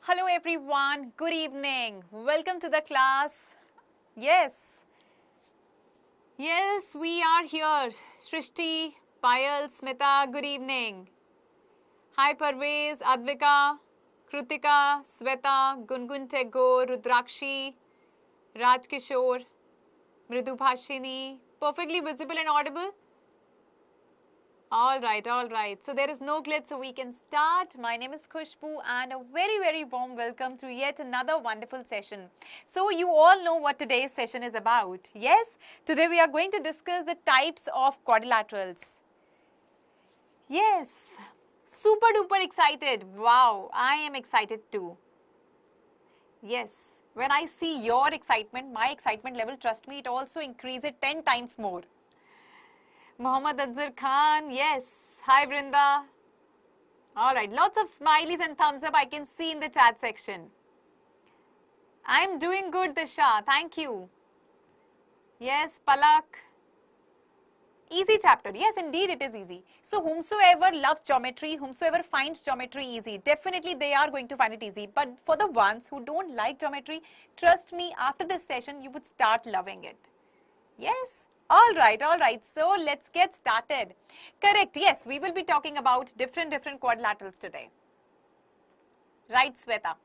Hello everyone, good evening. Welcome to the class. Yes, we are here. Shrishti, Payal, Smita, good evening. Hi Parvez, Advika, Krutika, Sweta, Gungun Tagore, Rudrakshi, Raj Kishore, Mridu Bhashini. Perfectly visible and audible? All right. So there is no glitch, so we can start. My name is Khushbu and a very warm welcome to yet another wonderful session. So you all know what today's session is about. Yes, today we are going to discuss the types of quadrilaterals. Yes, super duper excited. Wow, I am excited too. Yes, when I see your excitement, my excitement level, trust me, it also increases 10 times more. Muhammad Azhar Khan, yes. Hi, Brinda. All right, lots of smileys and thumbs up I can see in the chat section. I'm doing good, Disha. Thank you. Yes, Palak. Easy chapter. Yes, indeed it is easy. So, whomsoever loves geometry, whomsoever finds geometry easy, definitely they are going to find it easy. But for the ones who don't like geometry, trust me, after this session, you would start loving it. Yes. All right. So let's get started. Correct. Yes, we will be talking about different quadrilaterals today. Right, Sweta?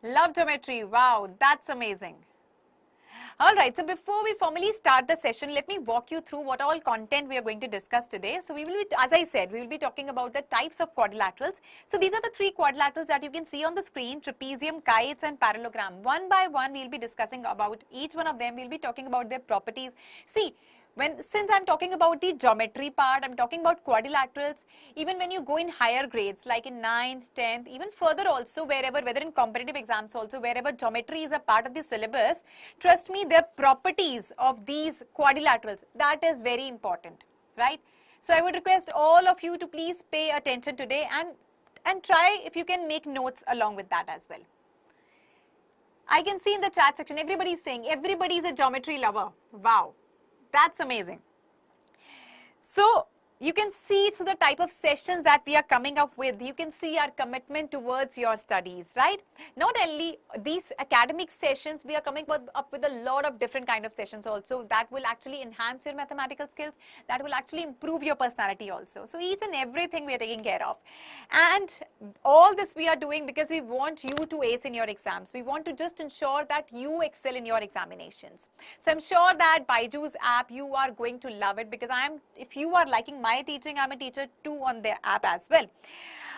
Love geometry. Wow, that's amazing. All right, so before we formally start the session, let me walk you through what all content we are going to discuss today. So we will be, as I said, we will be talking about the types of quadrilaterals. So these are the three quadrilaterals that you can see on the screen: trapezium, kites, and parallelogram. One by one, we will be discussing about each one of them. We will be talking about their properties. See, since I'm talking about the geometry part, I'm talking about quadrilaterals. Even when you go in higher grades, like in 9th, 10th, even further also, wherever, whether in competitive exams also, wherever geometry is a part of the syllabus, trust me, the properties of these quadrilaterals, that is very important, right? So I would request all of you to please pay attention today and try if you can make notes along with that as well. I can see in the chat section, everybody is saying, everybody is a geometry lover. Wow. That's amazing. So you can see through the type of sessions that we are coming up with, you can see our commitment towards your studies, right? Not only these academic sessions, we are coming up with a lot of different kind of sessions also that will actually enhance your mathematical skills, that will actually improve your personality also. So each and everything we are taking care of. And all this we are doing because we want you to ace in your exams. We want to just ensure that you excel in your examinations. So I'm sure that BYJU'S app, you are going to love it because if you are liking my teaching, I'm a teacher too on the app as well.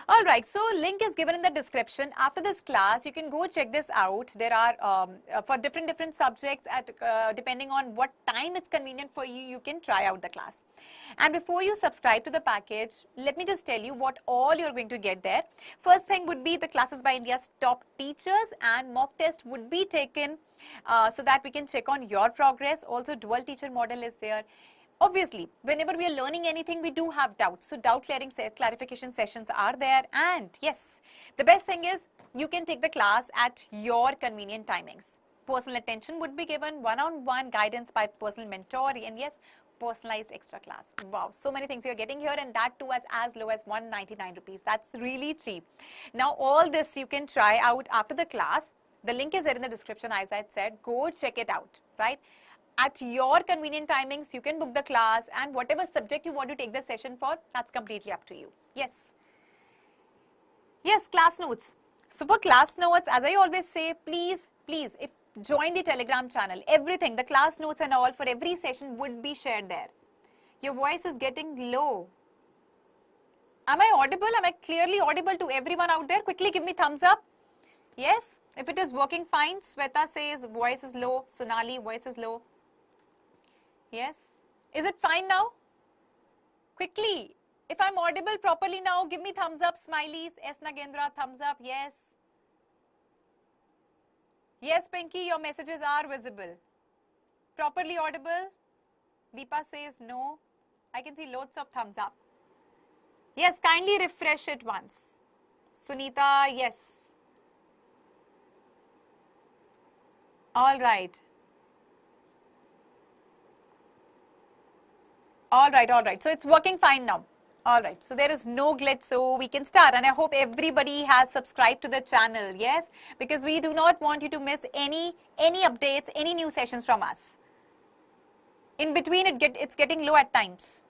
All right, so link is given in the description. After this class, you can go check this out. There are for different subjects depending on what time it's convenient for you, you can try out the class. And before you subscribe to the package, let me just tell you what all you're going to get there. First thing would be the classes by India's top teachers, and mock test would be taken so that we can check on your progress. Also, dual teacher model is there. Obviously, whenever we are learning anything, we do have doubts. So doubt clarification sessions are there. And yes, the best thing is you can take the class at your convenient timings. Personal attention would be given, one-on-one guidance by personal mentor, and yes, personalized extra class. Wow, so many things you're getting here, and that too at as low as 199 rupees. That's really cheap. Now, all this you can try out after the class. The link is there in the description, as I said. Go check it out, right? At your convenient timings, you can book the class, and whatever subject you want to take the session for, that's completely up to you. Yes, class notes. So for class notes, as I always say, please, if join the Telegram channel. Everything, the class notes and all for every session would be shared there. Your voice is getting low. Am I audible? Am I clearly audible to everyone out there? Quickly give me thumbs up. Yes, if it is working fine. Sweta says voice is low. Sonali, voice is low. Yes. Is it fine now? Quickly. If I'm audible properly now, give me thumbs up, smileys. S. Nagendra, thumbs up. Yes. Yes, Pinky, your messages are visible. Properly audible? Deepa says no. I can see loads of thumbs up. Yes, kindly refresh it once. Sunita, yes. All right. All right. So it's working fine now. Alright, so there is no glitch, so we can start, and I hope everybody has subscribed to the channel, yes, because we do not want you to miss any updates, any new sessions from us. In between, it's getting low at times.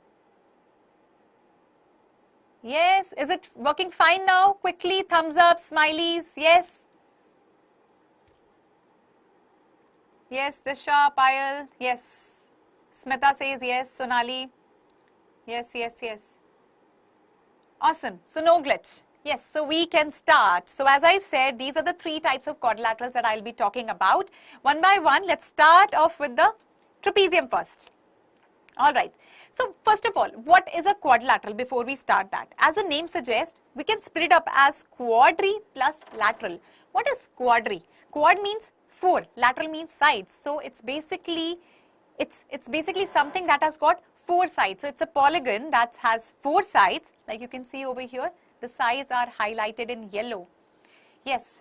Yes, is it working fine now? Quickly, thumbs up, smileys, yes. Yes, Disha, Payal, yes. Smita says yes, Sonali, yes, yes, yes. Awesome, so no glitch. Yes, so we can start. So as I said, these are the three types of quadrilaterals that I'll be talking about. One by one, let's start off with the trapezium first. Alright, so first of all, what is a quadrilateral before we start that? As the name suggests, we can split it up as quadri plus lateral. What is quadri? Quad means four, lateral means sides. So it's basically something that has got four sides. So it's a polygon that has four sides, like you can see over here. The sides are highlighted in yellow. Yes.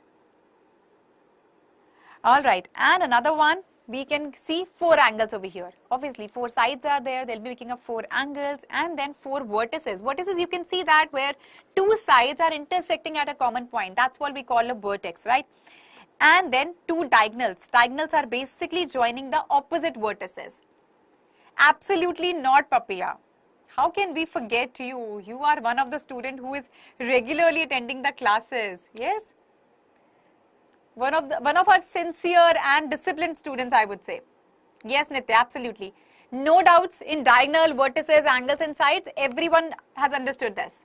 Alright, and another one, we can see four angles over here. Obviously, four sides are there, they'll be making up four angles, and then four vertices. Vertices, you can see that where two sides are intersecting at a common point. That's what we call a vertex, right? And then two diagonals. Diagonals are basically joining the opposite vertices. Absolutely not, Papiya. How can we forget you? You are one of the students who is regularly attending the classes. Yes? One of our sincere and disciplined students, I would say. Yes, Nitya, absolutely. No doubts in diagonal, vertices, angles and sides. Everyone has understood this.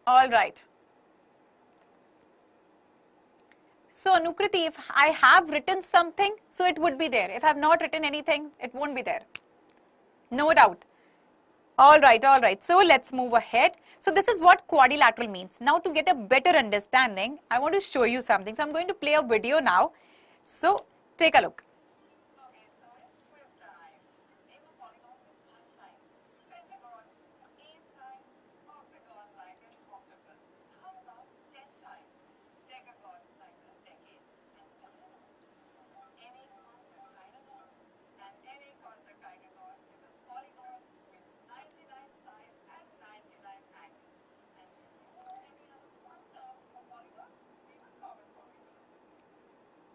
All right. So Anukriti, if I have written something, so it would be there. If I have not written anything, it won't be there. No doubt. All right. So let's move ahead. So this is what quadrilateral means. Now to get a better understanding, I want to show you something. So I'm going to play a video now. So take a look.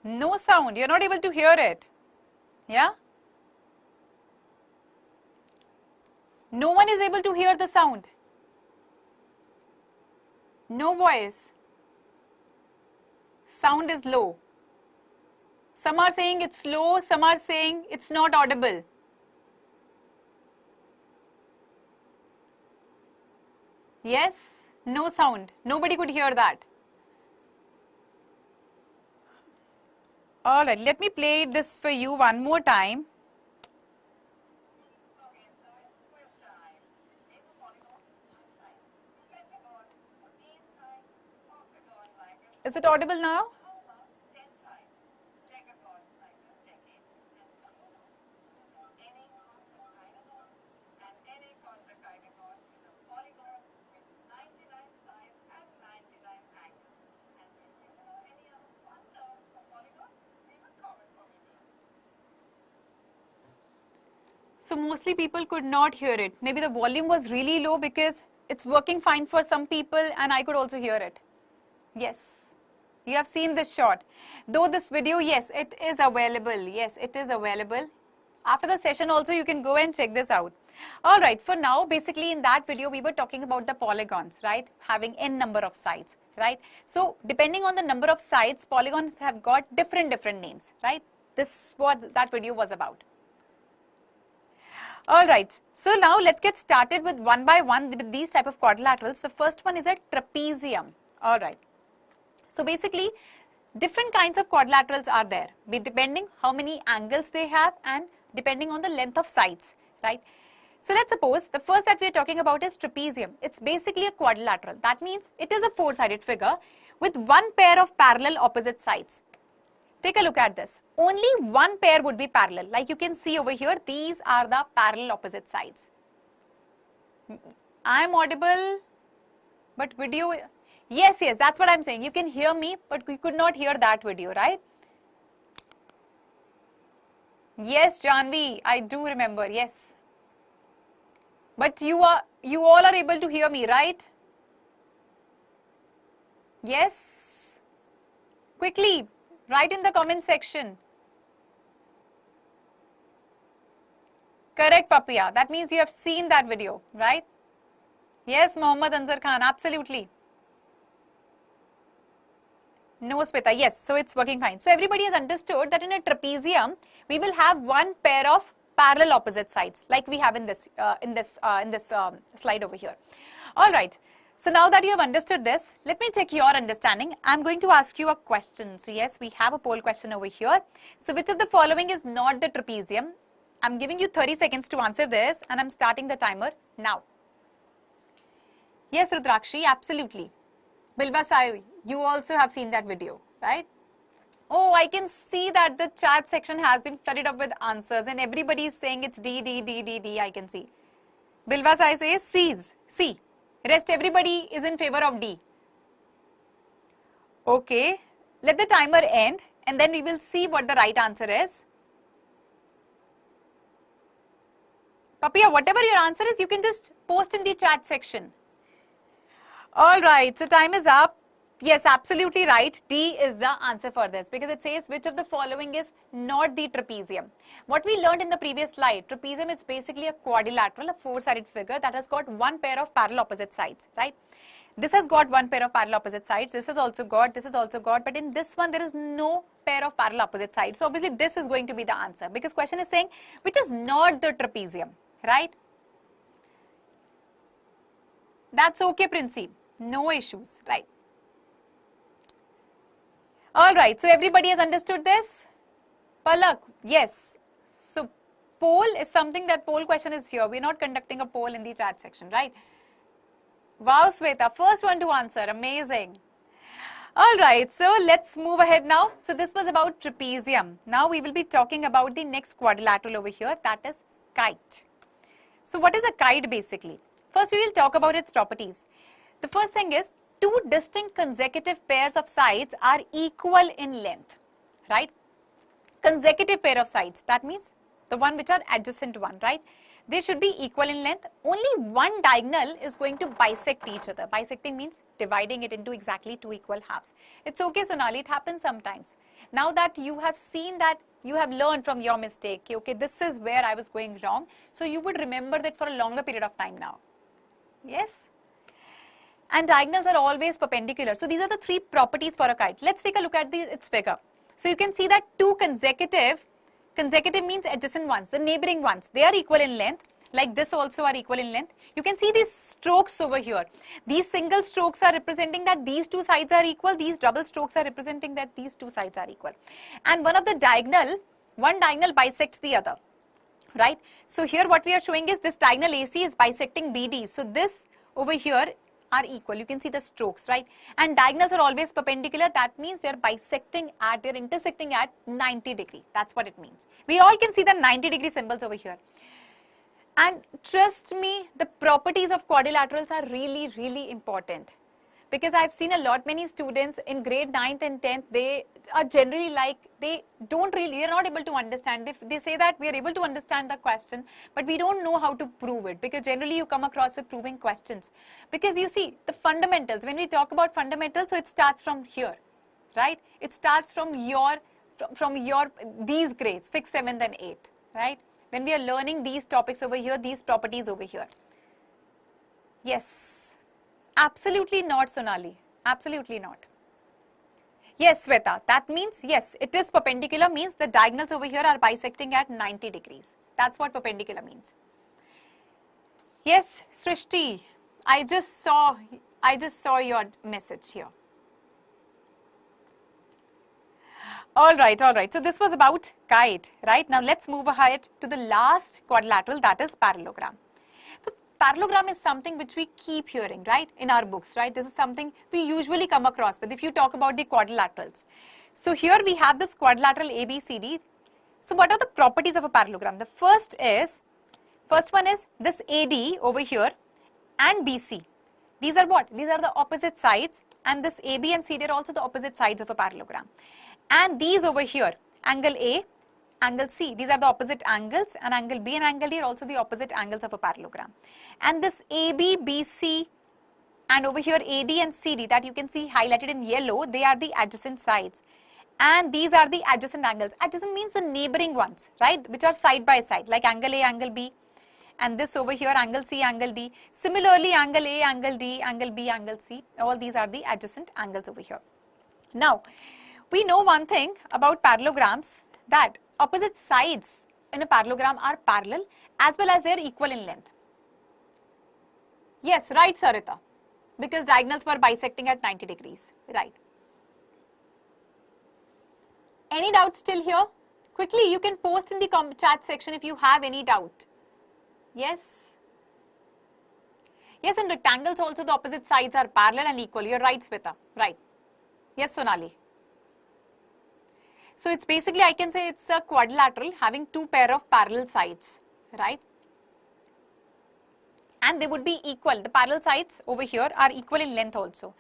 No sound, you're not able to hear it. Yeah? No one is able to hear the sound. No voice. Sound is low. Some are saying it's low, some are saying it's not audible. Yes? No sound. Nobody could hear that. Alright, let me play this for you one more time. Is it audible now? So mostly people could not hear it. Maybe the volume was really low because it's working fine for some people and I could also hear it. Yes, you have seen this shot. Though this video, yes, it is available. Yes, it is available. After the session also you can go and check this out. Alright, for now, basically in that video we were talking about the polygons, right? Having n number of sides, right? So depending on the number of sides, polygons have got different names, right? This is what that video was about. Alright, so now let's get started with one by one with these type of quadrilaterals. The first one is a trapezium. Alright, so basically different kinds of quadrilaterals are there, depending how many angles they have and depending on the length of sides, right? So let's suppose the first that we are talking about is trapezium. It's basically a quadrilateral. That means it is a four-sided figure with one pair of parallel opposite sides. Take a look at this. Only one pair would be parallel. Like you can see over here, these are the parallel opposite sides. I am audible, but video, yes, that's what I'm saying. You can hear me, but you could not hear that video, right? Yes, Janvi, I do remember, yes. But you all are able to hear me, right? Yes? Quickly, write in the comment section. Correct, Papiya. That means you have seen that video, right? Yes, Mohammad Anzar Khan, absolutely. No, Smita, yes, so it's working fine. So everybody has understood that in a trapezium, we will have one pair of parallel opposite sides, like we have in this slide over here. All right. So now that you have understood this, let me check your understanding. I'm going to ask you a question. So yes, we have a poll question over here. So which of the following is not the trapezium? I'm giving you 30 seconds to answer this, and I'm starting the timer now. Yes, Rudrakshi, absolutely. Bilva Sai, you also have seen that video, right? Oh, I can see that the chat section has been flooded up with answers and everybody is saying it's D, D, D, D, D, I can see. Bilva Sai says C. Rest everybody is in favor of D. Okay, let the timer end and then we will see what the right answer is. Papiya, whatever your answer is, you can just post in the chat section. Alright, so time is up. Yes, absolutely right. D is the answer for this because it says which of the following is not the trapezium. What we learned in the previous slide, trapezium is basically a quadrilateral, a four-sided figure that has got one pair of parallel opposite sides, right? This has got one pair of parallel opposite sides, this has also got, but in this one there is no pair of parallel opposite sides. So obviously this is going to be the answer because question is saying which is not the trapezium, right? That's okay, Princey. No issues, right? Alright, so everybody has understood this? Palak, yes. So poll is something that poll question is here. We're not conducting a poll in the chat section, right? Wow, Sweta, first one to answer. Amazing. Alright, so let's move ahead now. So this was about trapezium. Now we will be talking about the next quadrilateral over here, that is kite. So what is a kite basically? First we will talk about its properties. The first thing is two distinct consecutive pairs of sides are equal in length, right? Consecutive pair of sides, that means the one which are adjacent one, right? They should be equal in length. Only one diagonal is going to bisect each other. Bisecting means dividing it into exactly two equal halves. It's okay, Sonali, it happens sometimes. Now that you have seen that, you have learned from your mistake, okay, this is where I was going wrong. So you would remember that for a longer period of time now. Yes? And diagonals are always perpendicular. So these are the three properties for a kite. Let's take a look at its figure. So you can see that two consecutive means adjacent ones, the neighboring ones, they are equal in length. Like this also are equal in length. You can see these strokes over here. These single strokes are representing that these two sides are equal. These double strokes are representing that these two sides are equal. And one diagonal bisects the other, right? So here what we are showing is this diagonal AC is bisecting BD. So this over here are equal. You can see the strokes, right? And diagonals are always perpendicular. That means they're intersecting at 90 degree. That's what it means. We all can see the 90 degree symbols over here. And trust me, the properties of quadrilaterals are really, really important. Because I've seen many students in grade 9th and 10th, they are generally like, they're not able to understand. They say that we are able to understand the question, but we don't know how to prove it. Because generally you come across with proving questions. Because you see, the fundamentals, when we talk about fundamentals, so it starts from here, right? It starts from these grades, 6th, 7th and 8th, right? When we are learning these topics over here, these properties over here. Yes. Absolutely not, Sonali. Absolutely not. Yes, Sweta. That means, yes, it is perpendicular, means the diagonals over here are bisecting at 90 degrees. That's what perpendicular means. Yes, Srishti. I just saw your message here. All right. So this was about kite, right? Now let's move ahead to the last quadrilateral, that is parallelogram. Parallelogram is something which we keep hearing, right, in our books, right? This is something we usually come across with if you talk about the quadrilaterals. So here we have this quadrilateral ABCD. So what are the properties of a parallelogram? The first one is this AD over here and BC. These are what? These are the opposite sides, and this AB and CD are also the opposite sides of a parallelogram. And these over here, angle A angle C. These are the opposite angles, and angle B and angle D are also the opposite angles of a parallelogram. And this AB, BC, and over here AD and CD that you can see highlighted in yellow, they are the adjacent sides. And these are the adjacent angles. Adjacent means the neighboring ones, right, which are side by side, like angle A, angle B, and this over here angle C, angle D. Similarly, angle A, angle D, angle B, angle C, all these are the adjacent angles over here. Now, we know one thing about parallelograms, that opposite sides in a parallelogram are parallel as well as they are equal in length. Yes, right, Sarita, because diagonals were bisecting at 90 degrees, right. Any doubts still here? Quickly, you can post in the chat section if you have any doubt. Yes? Yes, in rectangles also the opposite sides are parallel and equal. You're right, Sweta. Right. Yes, Sonali. So it's basically, I can say it's a quadrilateral having two pair of parallel sides, right? And they would be equal. The parallel sides over here are equal in length also.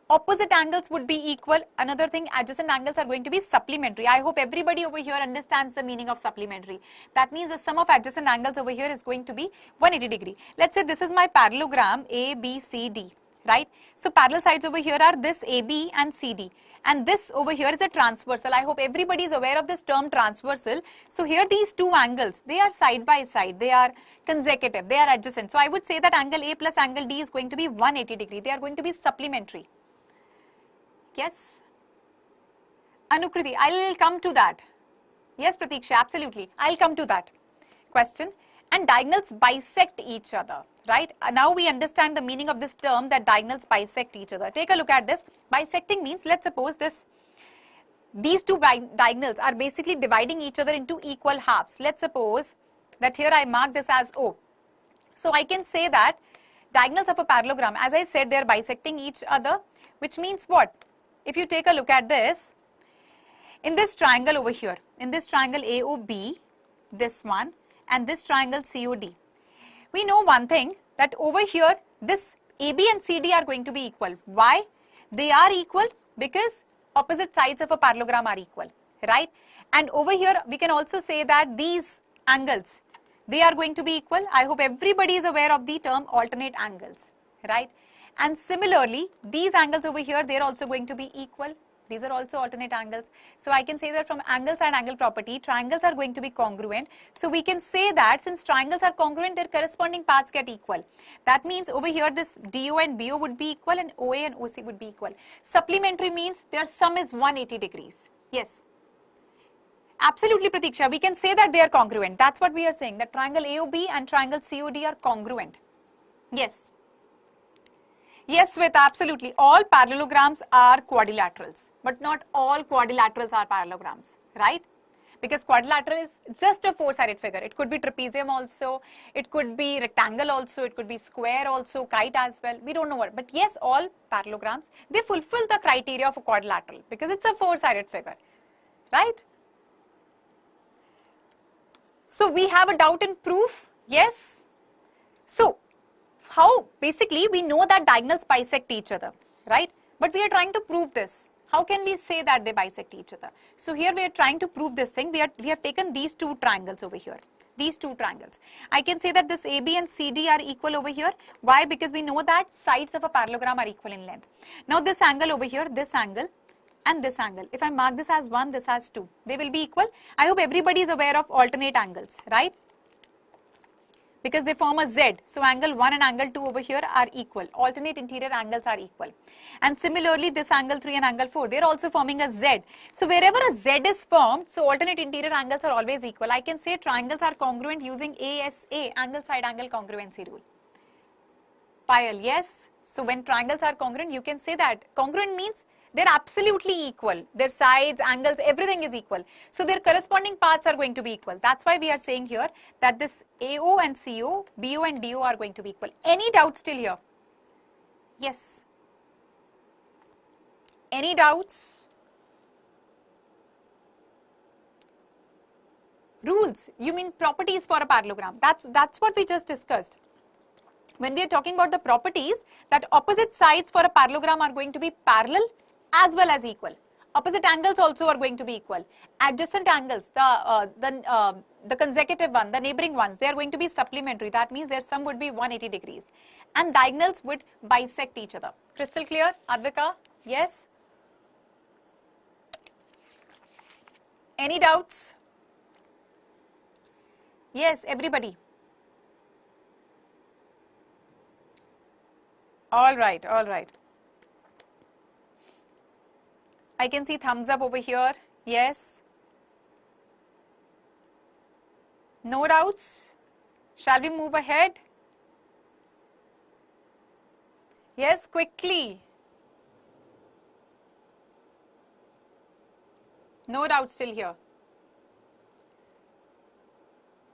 Opposite angles would be equal. Another thing, adjacent angles are going to be supplementary. I hope everybody over here understands the meaning of supplementary. That means the sum of adjacent angles over here is going to be 180 degree. Let's say this is my parallelogram A, B, C, D, right? So parallel sides over here are this AB and CD. And this over here is a transversal. I hope everybody is aware of this term transversal. So here these two angles, they are side by side. They are consecutive. They are adjacent. So I would say that angle A plus angle D is going to be 180 degree. They are going to be supplementary. Yes? Anukriti, I'll come to that. Yes, Pratiksha, absolutely. I'll come to that question. And diagonals bisect each other, right? Now we understand the meaning of this term that diagonals bisect each other. Take a look at this. Bisecting means, let's suppose these two diagonals are basically dividing each other into equal halves. Let's suppose that here I mark this as O. So I can say that diagonals of a parallelogram, as I said, they are bisecting each other, which means what? If you take a look at this, in this triangle over here, in this triangle AOB, this one, and this triangle COD, we know one thing, that over here, this AB and CD are going to be equal. Why? They are equal because opposite sides of a parallelogram are equal, right? And over here, we can also say that these angles, they are going to be equal. I hope everybody is aware of the term alternate angles, right? And similarly, these angles over here, they are also going to be equal. These are also alternate angles. So I can say that from angle side angle property, triangles are going to be congruent. So we can say that since triangles are congruent, their corresponding paths get equal. That means over here, this DO and BO would be equal and OA and OC would be equal. Supplementary means their sum is 180 degrees. Yes. Absolutely, Pratiksha. We can say that they are congruent. That's what we are saying, that triangle AOB and triangle COD are congruent. Yes. Yes, Sweta, absolutely. All parallelograms are quadrilaterals, but not all quadrilaterals are parallelograms, right? Because quadrilateral is just a four-sided figure. It could be trapezium also, it could be rectangle also, it could be square also, kite as well. We don't know what. But yes, all parallelograms, they fulfill the criteria of a quadrilateral because it's a four-sided figure, right? So we have a doubt in proof, yes. So how basically we know that diagonals bisect each other, right? But we are trying to prove this. How can we say that they bisect each other? So here we are trying to prove this thing. We have taken these two triangles over here. These two triangles. I can say that this AB and CD are equal over here. Why? Because we know that sides of a parallelogram are equal in length. Now this angle over here, this angle and this angle. If I mark this as 1, this as 2, they will be equal. I hope everybody is aware of alternate angles, right? Because they form a Z. So angle 1 and angle 2 over here are equal. Alternate interior angles are equal. And similarly, this angle 3 and angle 4, they are also forming a Z. So wherever a Z is formed, so alternate interior angles are always equal. I can say triangles are congruent using ASA, angle side angle congruency rule. Payal, yes. So when triangles are congruent, you can say that. Congruent means they're absolutely equal. Their sides, angles, everything is equal. So their corresponding paths are going to be equal. That's why we are saying here that this AO and CO, BO and DO are going to be equal. Any doubt still here? Yes. Any doubts? Rules. You mean properties for a parallelogram. That's what we just discussed. When we are talking about the properties, that opposite sides for a parallelogram are going to be parallel as well as equal. Opposite angles also are going to be equal. Adjacent angles, the consecutive one, the neighboring ones, they are going to be supplementary. That means their sum would be 180 degrees. And diagonals would bisect each other. Crystal clear, Advika? Yes? Any doubts? Yes, everybody. All right, all right. I can see thumbs up over here. Yes. No doubts? Shall we move ahead? Yes, quickly. No doubts still here.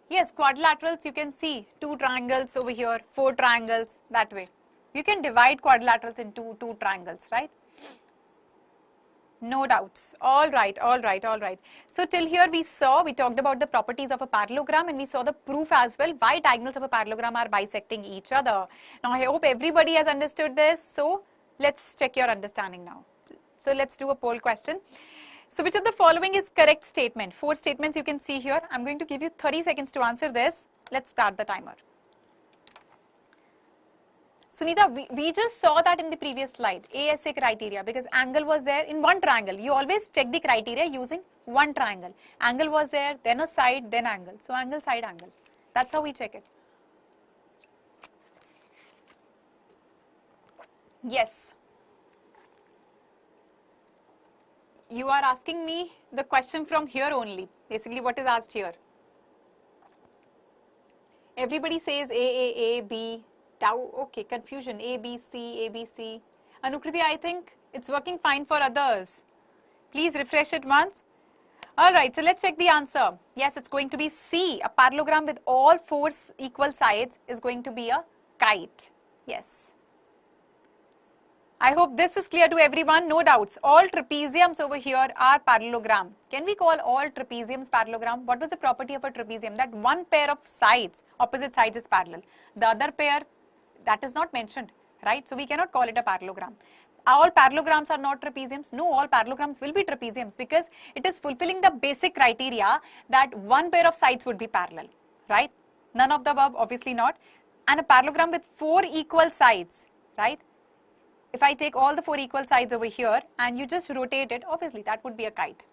Yes, quadrilaterals, you can see 2 triangles over here, 4 triangles that way. You can divide quadrilaterals into 2 triangles, right? No doubts. All right, all right, all right. So till here we talked about the properties of a parallelogram, and we saw the proof as well, why diagonals of a parallelogram are bisecting each other. Now I hope everybody has understood this. So let's check your understanding now. So let's do a poll question. So which of the following is correct statement? 4 statements you can see here. I'm going to give you 30 seconds to answer this. Let's start the timer. Sunita, we just saw that in the previous slide, ASA criteria, because angle was there in one triangle. You always check the criteria using one triangle. Angle was there, then a side, then angle. So angle, side, angle. That's how we check it. Yes. You are asking me the question from here only, basically what is asked here. Everybody says A, B, tau, okay, confusion, A, B, C, A, B, C. Anukriti, I think it's working fine for others. Please refresh it once. Alright, so let's check the answer. Yes, it's going to be C. A parallelogram with all 4 equal sides is going to be a kite. Yes. I hope this is clear to everyone, no doubts. All trapeziums over here are parallelogram. Can we call all trapeziums parallelogram? What was the property of a trapezium? That one pair of sides, opposite sides is parallel. The other pair, that is not mentioned, right? So we cannot call it a parallelogram. All parallelograms are not trapeziums. No, all parallelograms will be trapeziums because it is fulfilling the basic criteria that one pair of sides would be parallel, right? None of the above, obviously not. And a parallelogram with 4 equal sides, right? If I take all the 4 equal sides over here and you just rotate it, obviously that would be a kite.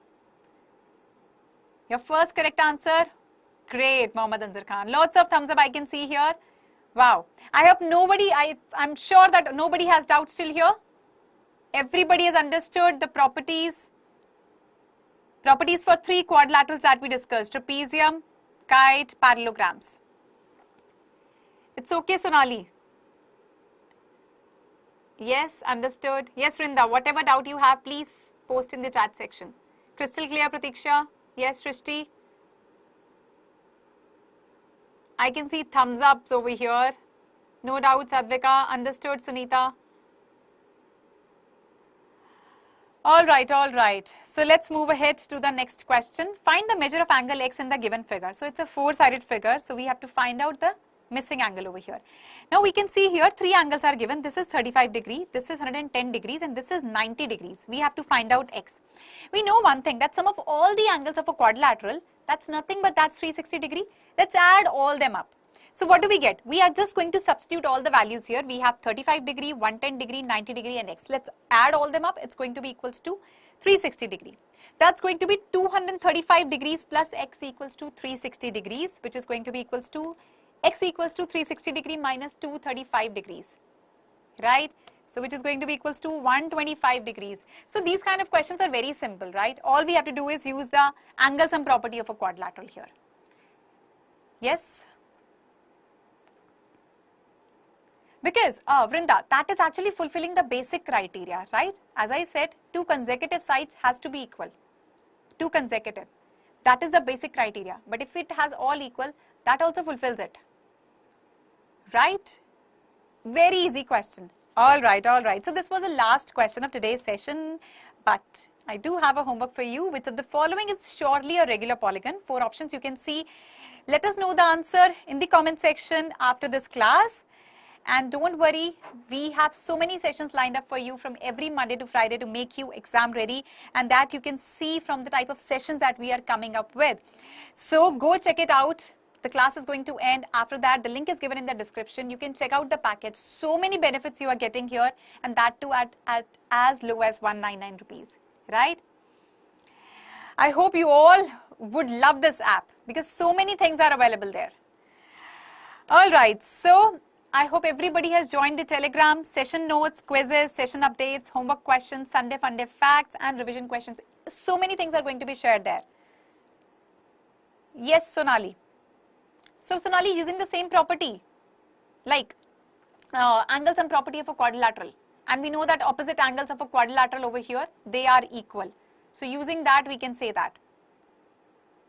Your first correct answer, great, Mohammad Anzar Khan. Lots of thumbs up I can see here. Wow. I hope nobody, I'm sure that nobody has doubts still here. Everybody has understood the properties for 3 quadrilaterals that we discussed, trapezium, kite, parallelograms. It's okay, Sonali. Yes, understood. Yes, Vrinda, whatever doubt you have, please post in the chat section. Crystal clear, Pratiksha? Yes, Srishti? I can see thumbs ups over here. No doubts, Advika. Understood, Sunita? All right. So let's move ahead to the next question. Find the measure of angle x in the given figure. So it's a 4-sided figure, so we have to find out the missing angle over here. Now we can see here 3 angles are given. This is 35 degrees, this is 110 degrees, and this is 90 degrees. We have to find out x. We know one thing, that sum of all the angles of a quadrilateral, that's nothing but that's 360 degree. Let's add all them up. So what do we get? We are just going to substitute all the values here. We have 35 degree, 110 degree, 90 degree, and x. Let's add all them up. It's going to be equals to 360 degree. That's going to be 235 degrees plus x equals to 360 degrees, which is going to be equals to x equals to 360 degree minus 235 degrees, right? So which is going to be equals to 125 degrees. So these kind of questions are very simple, right? All we have to do is use the angle sum property of a quadrilateral here. Yes? Because, Vrinda, that is actually fulfilling the basic criteria, right? As I said, 2 consecutive sides has to be equal. 2 consecutive. That is the basic criteria. But if it has all equal, that also fulfills it. Right? Very easy question. All right. So this was the last question of today's session, but I do have a homework for you. Which of the following is surely a regular polygon? 4 options you can see. Let us know the answer in the comment section after this class. And don't worry, we have so many sessions lined up for you from every Monday to Friday to make you exam ready, and that you can see from the type of sessions that we are coming up with. So go check it out. The class is going to end. After that, the link is given in the description. You can check out the package. So many benefits you are getting here, and that too at as low as 199 rupees, right? I hope you all would love this app because so many things are available there. All right, so I hope everybody has joined the Telegram. Session notes, quizzes, session updates, homework questions, Sunday Funday facts, and revision questions. So many things are going to be shared there. Yes, Sonali. So Sonali, using the same property, like angles and property of a quadrilateral. And we know that opposite angles of a quadrilateral over here, they are equal. So using that, we can say that.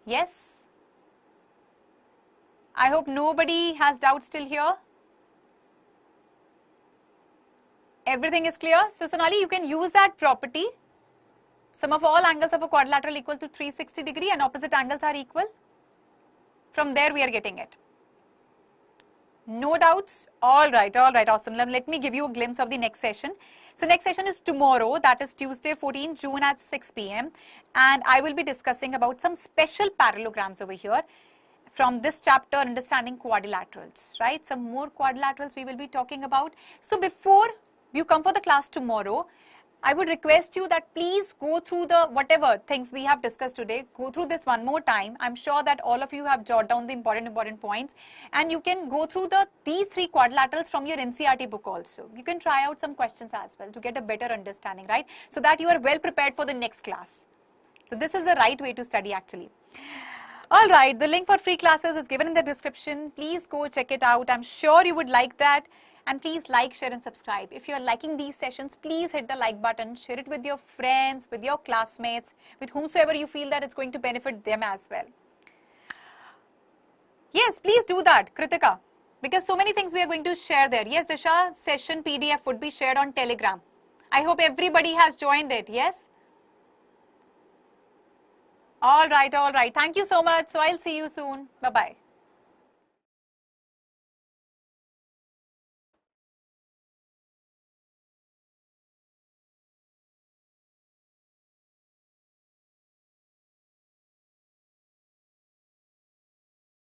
Yes. I hope nobody has doubts still here. Everything is clear. So Sonali, you can use that property. Sum of all angles of a quadrilateral equal to 360 degree and opposite angles are equal. From there we are getting it. No doubts? All right, awesome. Let me give you a glimpse of the next session. So next session is tomorrow, that is Tuesday 14 June at 6 p.m. and I will be discussing about some special parallelograms over here from this chapter, Understanding Quadrilaterals, right? Some more quadrilaterals we will be talking about. So before you come for the class tomorrow, I would request you that please go through the whatever things we have discussed today, go through this one more time. I'm sure that all of you have jotted down the important points, and you can go through these 3 quadrilaterals from your NCERT book also. You can try out some questions as well to get a better understanding, right? So that you are well prepared for the next class. So this is the right way to study actually. All right, the link for free classes is given in the description. Please go check it out. I'm sure you would like that. And please like, share and subscribe. If you are liking these sessions, please hit the like button, share it with your friends, with your classmates, with whomsoever you feel that it's going to benefit them as well. Yes, please do that, Kritika, because so many things we are going to share there. Yes, Disha, session PDF would be shared on Telegram. I hope everybody has joined it, yes? All right. Thank you so much. So I'll see you soon. Bye-bye.